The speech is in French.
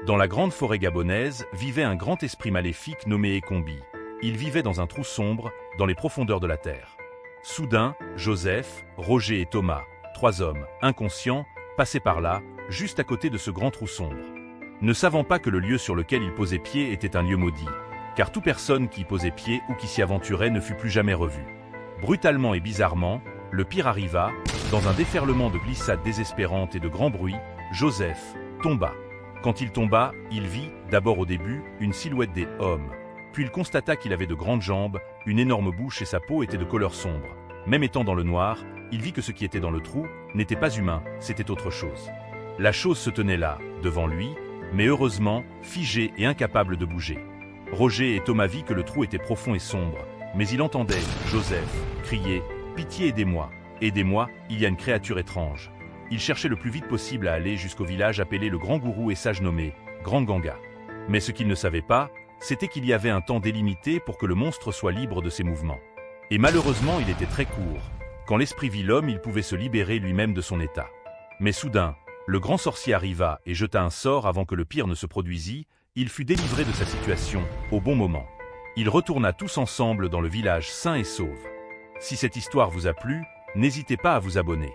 Dans la grande forêt gabonaise vivait un grand esprit maléfique nommé Ekombi. Il vivait dans un trou sombre, dans les profondeurs de la terre. Soudain, Joseph, Roger et Thomas, 3 hommes, inconscients, passaient par là, juste à côté de ce grand trou sombre. Ne savant pas que le lieu sur lequel ils posaient pied était un lieu maudit, car toute personne qui y posait pied ou qui s'y aventurait ne fut plus jamais revue. Brutalement et bizarrement, le pire arriva, dans un déferlement de glissades désespérantes et de grands bruits, Joseph tomba. Quand il tomba, il vit, d'abord au début, une silhouette des hommes. Puis il constata qu'il avait de grandes jambes, une énorme bouche et sa peau était de couleur sombre. Même étant dans le noir, il vit que ce qui était dans le trou n'était pas humain, c'était autre chose. La chose se tenait là, devant lui, mais heureusement, figée et incapable de bouger. Roger et Thomas virent que le trou était profond et sombre, mais il entendait Joseph crier « Pitié, aidez-moi, aidez-moi, il y a une créature étrange ». Il cherchait le plus vite possible à aller jusqu'au village appelé le grand gourou et sage nommé Grand Ganga. Mais ce qu'il ne savait pas, c'était qu'il y avait un temps délimité pour que le monstre soit libre de ses mouvements. Et malheureusement, il était très court. Quand l'esprit vit l'homme, il pouvait se libérer lui-même de son état. Mais soudain, le grand sorcier arriva et jeta un sort avant que le pire ne se produisît. Il fut délivré de sa situation, au bon moment. Il retourna tous ensemble dans le village sain et sauf. Si cette histoire vous a plu, n'hésitez pas à vous abonner.